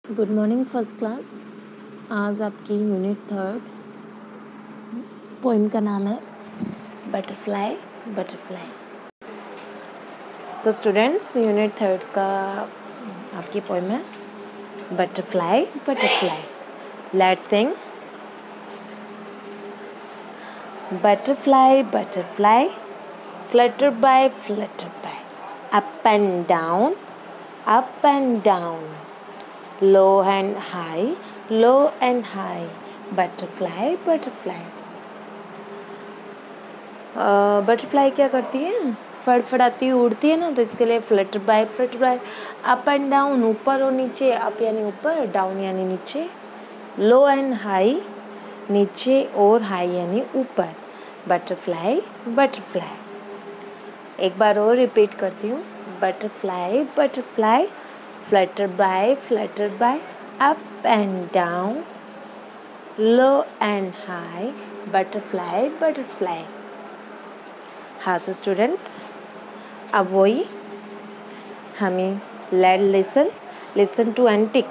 Good morning first class. आज आपकी unit 3 poem का नाम है बटरफ्लाई बटरफ्लाई। तो स्टूडेंट्स, यूनिट 3 का आपकी पोइम है butterfly butterfly. Let's Singh. Butterfly butterfly flutter by up and down, low and high, butterfly butterfly। Butterfly क्या करती है? फड़फड़ाती उड़ती है ना, तो इसके लिए Flutter by up and down, ऊपर और नीचे। अप यानी ऊपर, डाउन यानी नीचे, लो एंड हाई नीचे और हाई यानी ऊपर। Butterfly butterfly. एक बार और रिपीट करती हूँ। Butterfly butterfly flutter by up and down, low and high, butterfly butterfly. हाँ तो स्टूडेंट्स, अब वही हमें listen to and tick.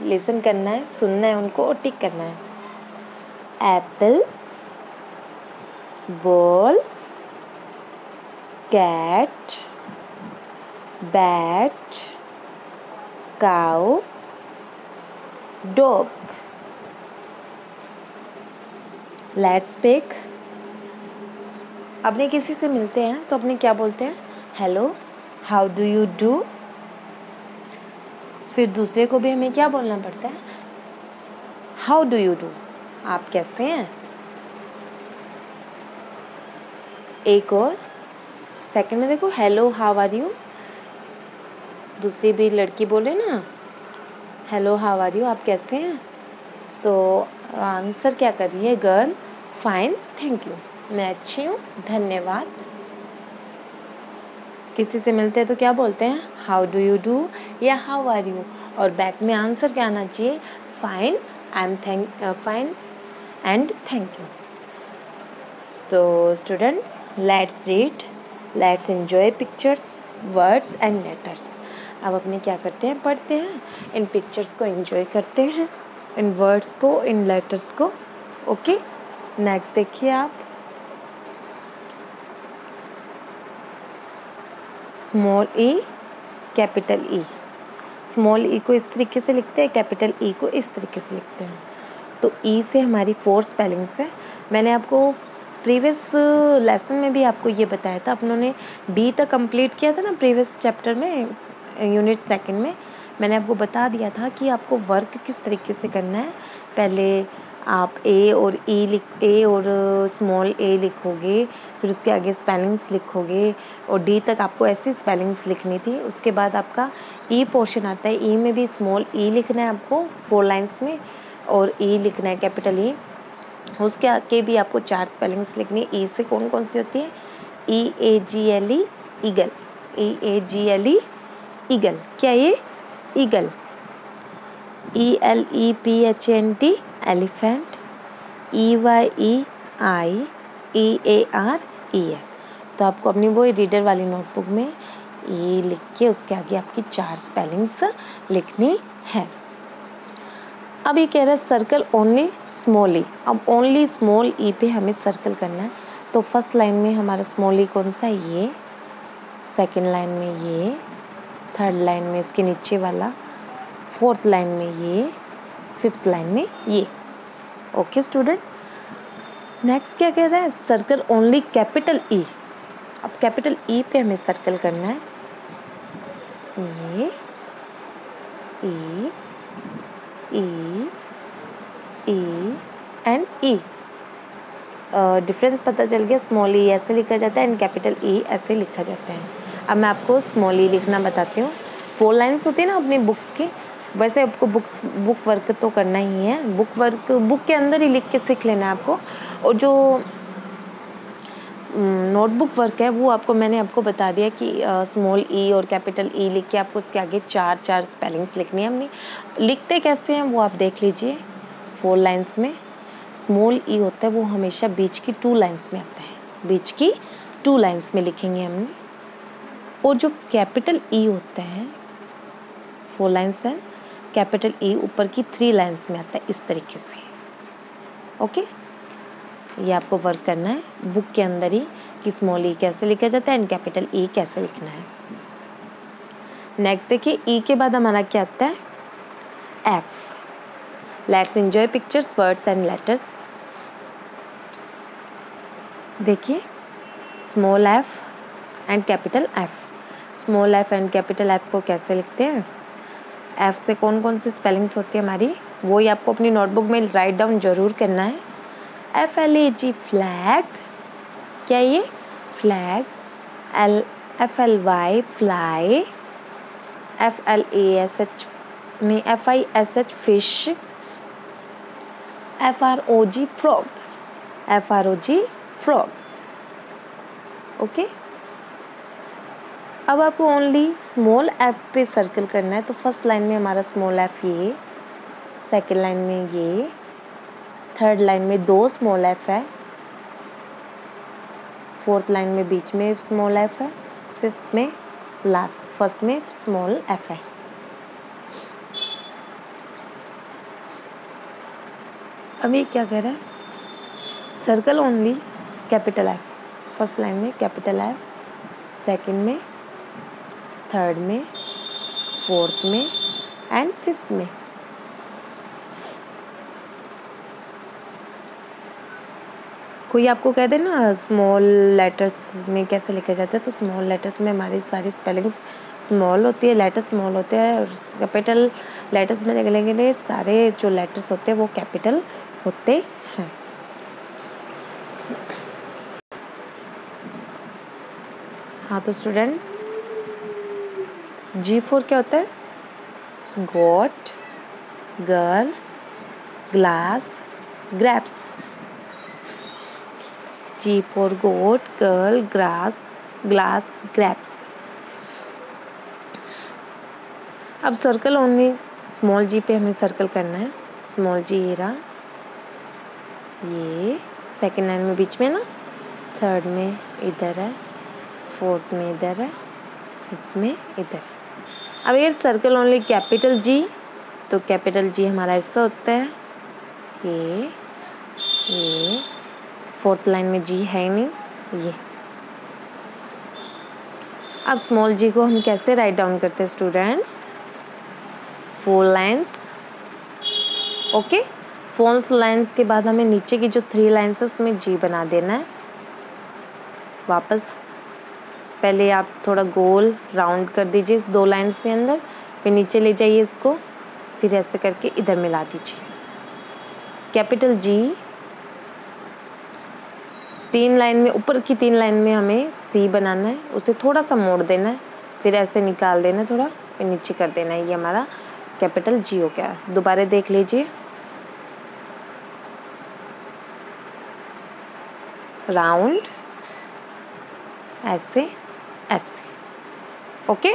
Listen करना है, सुनना है उनको और टिक करना है। Apple, ball, cat, bat, cow, dog। Let's pick। अपने किसी से मिलते हैं तो अपने क्या बोलते हैं? Hello, how do you do. फिर दूसरे को भी हमें क्या बोलना पड़ता है? हाउ डू यू डू, आप कैसे हैं। एक और सेकंड में देखो, हेलो हाउ आर यू। दूसरी भी लड़की बोले ना, हेलो हाउ आर यू, आप कैसे हैं। तो आंसर क्या कर रही है गर्ल? फाइन थैंक यू, मैं अच्छी हूँ धन्यवाद। किसी से मिलते हैं तो क्या बोलते हैं? हाउ डू यू डू या हाउ आर यू। और बैक में आंसर क्या आना चाहिए? Fine, I am fine and thank you. तो students, let's read, let's enjoy pictures, words and letters. अब अपने क्या करते हैं? पढ़ते हैं, इन पिक्चर्स को एंजॉय करते हैं, इन वर्ड्स को, इन लेटर्स को। ओके, नेक्स्ट देखिए आप। स्मॉल ई, कैपिटल ई। स्मॉल ई को इस तरीके से लिखते हैं, कैपिटल ई को इस तरीके से लिखते हैं। तो ई से हमारी 4 स्पेलिंग्स है। मैंने आपको प्रीवियस लेसन में भी आपको ये बताया था। अपनों ने डी तक कंप्लीट किया था ना प्रीवियस चैप्टर में, यूनिट 2 में। मैंने आपको बता दिया था कि आपको वर्क किस तरीके से करना है। पहले आप ए और स्मॉल ए लिखोगे, फिर उसके आगे स्पेलिंग्स लिखोगे, और डी तक आपको ऐसी स्पेलिंग्स लिखनी थी। उसके बाद आपका ई पोर्शन आता है। ई में भी स्मॉल ई लिखना है आपको 4 लाइन्स में, और ई लिखना है कैपिटल ई। उसके आगे भी आपको 4 स्पेलिंग्स लिखनी है। ई से कौन कौन सी होती है? EAGLE eagle, EAGLE eagle. क्या ये? Eagle. ELEPHANT elephant, EYEIEAR year. तो आपको अपनी वो रीडर वाली नोटबुक में ये लिख के उसके आगे आपकी 4 स्पेलिंग्स लिखनी है। अब ये कह रहा है सर्कल ओनली स्मॉल ई। अब ओनली स्मॉल ई पे हमें सर्कल करना है। तो फर्स्ट लाइन में हमारा स्मॉल ई कौन सा है? ये। सेकंड लाइन में ये, थर्ड लाइन में इसके नीचे वाला, फोर्थ लाइन में ये, फिफ्थ लाइन में ये। ओके स्टूडेंट, नेक्स्ट क्या कह रहा है? Circle only capital E. अब कैपिटल ई पे हमें सर्कल करना है। ये ई एंड ई। डिफरेंस पता चल गया। स्मॉल ई ऐसे लिखा जाता है एंड कैपिटल ई ऐसे लिखा जाता है। अब मैं आपको स्मॉल ई लिखना बताती हूँ। 4 लाइन्स होती है ना अपनी बुक्स की, वैसे आपको बुक वर्क तो करना ही है। बुक के अंदर ही लिख के सीख लेना है आपको। और जो नोटबुक वर्क है वो मैंने आपको बता दिया कि स्मॉल ई और कैपिटल ई लिख के आपको उसके आगे 4 स्पेलिंग्स लिखनी है। हमने लिखते कैसे हैं वो आप देख लीजिए। 4 लाइन्स में स्मॉल ई होता है वो हमेशा बीच की 2 लाइन्स में आता है, बीच की 2 लाइन्स में लिखेंगे हमने। और जो कैपिटल ई होता है 4 लाइन्स है, कैपिटल ई ऊपर की 3 लाइन्स में आता है इस तरीके से। ओके, ये आपको वर्क करना है बुक के अंदर ही कि स्मॉल ई कैसे लिखा जाता है एंड कैपिटल ई कैसे लिखना है। नेक्स्ट देखिए, ई के बाद हमारा क्या आता है, F. Let's enjoy pictures, words and letters. देखिए, small F and capital F. Small F and capital F को कैसे लिखते हैं, एफ से कौन कौन सी स्पेलिंग्स होती है हमारी, वो ही आपको अपनी नोटबुक में राइट डाउन जरूर करना है। FLAG फ्लैग, क्या ये फ्लैग। FLY fly. FLASH नहीं FISH fish. FROG frog. FROG frog. Okay, अब आपको ओनली स्मॉल एफ पे सर्कल करना है। तो फर्स्ट लाइन में हमारा स्मॉल एफ ये, सेकेंड लाइन में ये, थर्ड लाइन में 2 स्मॉल एफ है, फोर्थ लाइन में बीच में स्मॉल एफ है, फिफ्थ में लास्ट फर्स्ट में स्मॉल एफ है। अब ये क्या कह रहा है, circle only capital F. First line में कैपिटल एफ, सेकेंड में, थर्ड में, फोर्थ में एंड फिफ्थ में। कोई आपको कह दे ना स्मॉल लेटर्स में कैसे लिखा जाता है, तो स्मॉल लेटर्स में हमारी सारी स्पेलिंग्स स्मॉल होती है, लेटर स्मॉल होते हैं, और कैपिटल लेटर्स में लिखने के लिए सारे जो लेटर्स होते हैं वो कैपिटल होते हैं। हाँ तो स्टूडेंट, G4 क्या होता है, गोट, गर्ल, ग्लास, ग्रैप्स। G4 गोट, गर्ल, ग्लास, ग्रैप्स। अब सर्कल ओनली स्मॉल जी पे हमें सर्कल करना है। स्मॉल जी ये रहा, ये सेकेंड लाइन में बीच में ना, थर्ड में इधर है, फोर्थ में इधर है, फिफ्थ में इधर है। अब ये सर्कल ओनली कैपिटल जी, तो कैपिटल जी हमारा ऐसा होता है, ये फोर्थ लाइन में जी है ही नहीं, ये। अब स्मॉल जी को हम कैसे राइट डाउन करते हैं स्टूडेंट्स, 4 लाइन्स। ओके, 4 लाइन्स के बाद हमें नीचे की जो 3 लाइन्स है उसमें जी बना देना है। वापस पहले आप थोड़ा गोल राउंड कर दीजिए 2 लाइन से अंदर, फिर नीचे ले जाइए इसको, फिर ऐसे करके इधर मिला दीजिए। कैपिटल जी 3 लाइन में, ऊपर की 3 लाइन में हमें सी बनाना है, उसे थोड़ा सा मोड़ देना है, फिर ऐसे निकाल देना है थोड़ा, फिर नीचे कर देना है। ये हमारा कैपिटल जी हो गया। दोबारा देख लीजिए, राउंड, ऐसे ऐसे। ओके,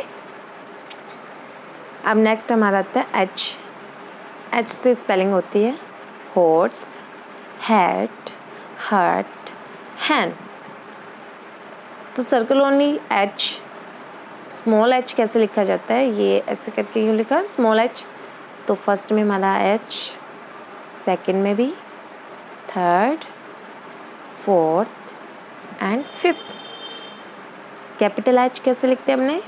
अब नेक्स्ट हमारा आता है एच। एच से स्पेलिंग होती है हॉर्स, हैट, हर्ट, हैंड। तो circle only H, small H कैसे लिखा जाता है, ये ऐसे करके यूँ लिखा स्मॉल एच। तो फर्स्ट में हमारा एच, सेकंड में भी, third, fourth and fifth. Capital H कैसे लिखते हैं हमने,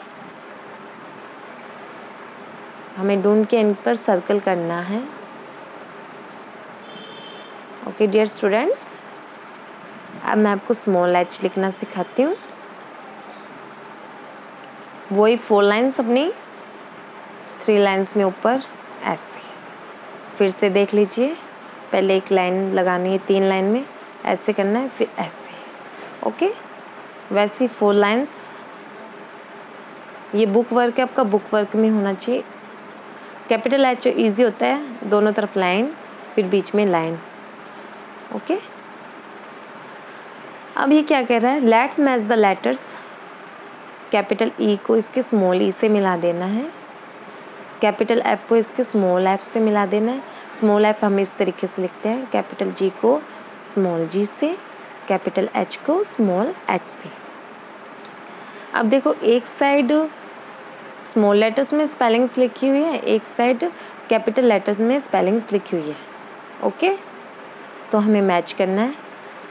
हमें ढूंढ के इन पर सर्कल करना है। ओके डियर स्टूडेंट्स, अब मैं आपको स्मॉल एच लिखना सिखाती हूँ। वही 4 लाइन्स अपनी 3 लाइन्स में ऊपर ऐसे, फिर से देख लीजिए, पहले एक लाइन लगानी है 3 लाइन में, ऐसे करना है, फिर ऐसे। ओके, वैसे 4 लाइन्स। ये बुक वर्क है आपका, बुक वर्क में होना चाहिए। कैपिटल एच इजी होता है, दोनों तरफ लाइन, फिर बीच में लाइन। ओके, अब ये क्या कह रहा है, let's match the letters. Capital E को इसके स्मॉल ई से मिला देना है, कैपिटल एफ को इसके स्मॉल एफ से मिला देना है। स्मॉल एफ हम इस तरीके से लिखते हैं, कैपिटल जी को स्मॉल जी से, कैपिटल एच को स्मॉल एच से। अब देखो, एक साइड स्मॉल लेटर्स में स्पेलिंग्स लिखी हुई है, एक साइड कैपिटल लेटर्स में स्पेलिंग्स लिखी हुई है। ओके, तो हमें मैच करना है।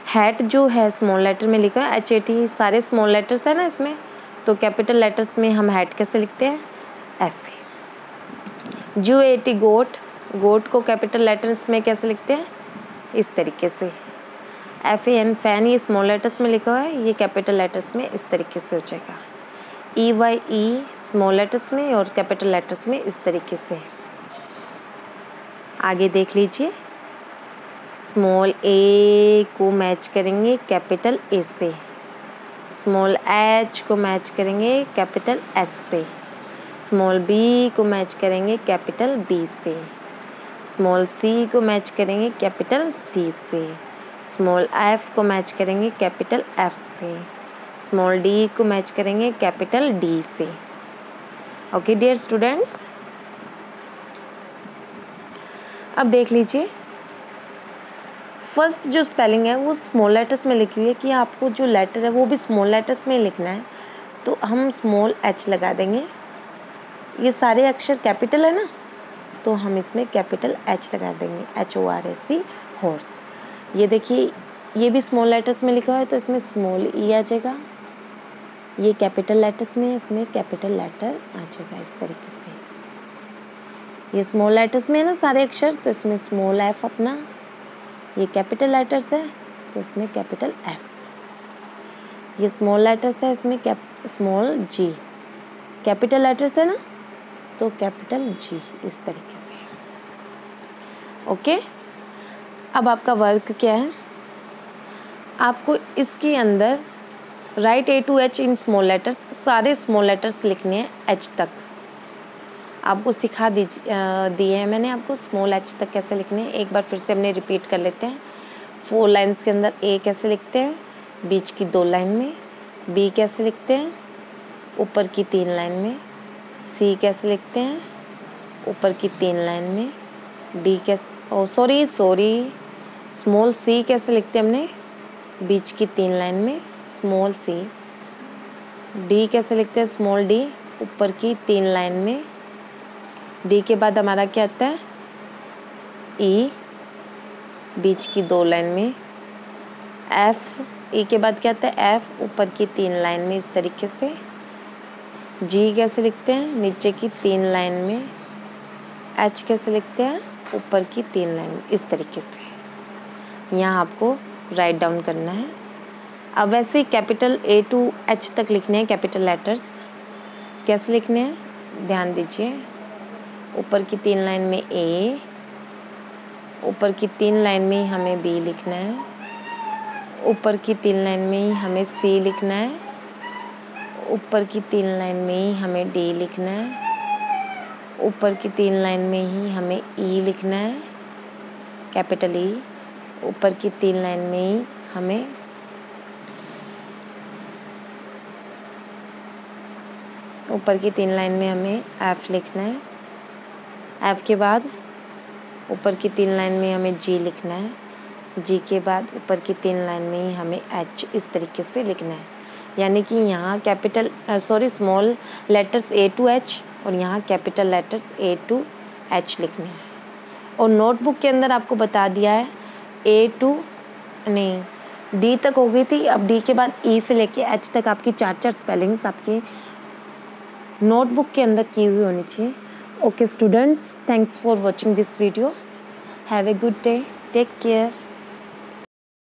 हैट जो है स्मॉल लेटर में लिखा है HAT, सारे स्मॉल लेटर्स है ना इसमें, तो कैपिटल लेटर्स में हम हैट कैसे लिखते हैं, ऐसे। GOAT गोट, गोट को कैपिटल लेटर्स में कैसे लिखते हैं, इस तरीके से। FAN फैन, ये स्मॉल लेटर्स में लिखा हुआ है, ये कैपिटल लेटर्स में इस तरीके से हो जाएगा। EYE स्मॉल लेटर्स में और कैपिटल लेटर्स में इस तरीके से। आगे देख लीजिए, स्मॉल A को मैच करेंगे कैपिटल A से, स्मॉल H को मैच करेंगे कैपिटल H से, स्मॉल B को मैच करेंगे कैपिटल B से, स्मॉल C को मैच करेंगे कैपिटल C से, स्मॉल F को मैच करेंगे कैपिटल F से, स्मॉल D को मैच करेंगे कैपिटल D से। ओके डियर स्टूडेंट्स, अब देख लीजिए, फर्स्ट जो स्पेलिंग है वो स्मॉल लेटर्स में लिखी हुई है कि आपको जो लेटर है वो भी स्मॉल लेटर्स में लिखना है, तो हम स्मॉल H लगा देंगे। ये सारे अक्षर कैपिटल है ना, तो हम इसमें कैपिटल H लगा देंगे, HORSE हॉर्स। ये देखिए, ये भी स्मॉल लेटर्स में लिखा है, तो इसमें स्मॉल E आ जाएगा। ये कैपिटल लेटर्स में है, इसमें कैपिटल लेटर आ जाएगा इस तरीके से। ये स्मॉल लेटर्स में है ना सारे अक्षर, तो इसमें स्मॉल F अपना, ये कैपिटल लेटर्स है तो इसमें कैपिटल F। ये स्मॉल लेटर्स है, इसमें स्मॉल G, कैपिटल लेटर्स है ना, तो कैपिटल G, इस तरीके से। ओके, अब आपका वर्क क्या है, आपको इसके अंदर right A to H in small letters, सारे स्मॉल लेटर्स लिखने हैं H तक। आपको सिखा दिए हैं मैंने आपको स्मॉल H तक कैसे लिखने हैं। एक बार फिर से हमने रिपीट कर लेते हैं। 4 लाइन्स के अंदर A कैसे लिखते हैं, बीच की 2 लाइन में, B कैसे लिखते हैं, ऊपर की 3 लाइन में, C कैसे लिखते हैं, ऊपर की 3 लाइन में, D कैसे सॉरी स्मॉल C कैसे लिखते हैं हमने, बीच की 3 लाइन में, स्मॉल C। D कैसे लिखते हैं, स्मॉल D, ऊपर की 3 लाइन में, D के बाद हमारा क्या आता है, E, बीच की 2 लाइन में, F, E के बाद क्या आता है, F, ऊपर की 3 लाइन में, इस तरीके से। G कैसे लिखते हैं, नीचे की 3 लाइन में, H कैसे लिखते हैं, ऊपर की 3 लाइन में, इस तरीके से। यहाँ आपको राइट डाउन करना है। अब वैसे ही कैपिटल A to H तक लिखने हैं कैपिटल लेटर्स। कैसे लिखने हैं, ध्यान दीजिए। ऊपर की 3 लाइन में A, ऊपर की 3 लाइन में ही हमें B लिखना है, ऊपर की 3 लाइन में ही हमें C लिखना है, ऊपर की 3 लाइन में ही हमें D लिखना है, ऊपर की 3 लाइन में ही हमें E लिखना है, कैपिटल E। ऊपर की 3 लाइन में ही हमें F लिखना है। F के बाद ऊपर की 3 लाइन में हमें G लिखना है, G के बाद ऊपर की 3 लाइन में ही हमें H, इस तरीके से लिखना है। यानी कि यहाँ small letters A to H और यहाँ capital letters A to H लिखने हैं। और नोटबुक के अंदर आपको बता दिया है D तक हो गई थी, अब D के बाद E से लेके H तक आपकी 4 स्पेलिंग्स आपकी नोटबुक के अंदर की हुई होनी चाहिए। Okay students, thanks for watching this video. Have a good day. Take care.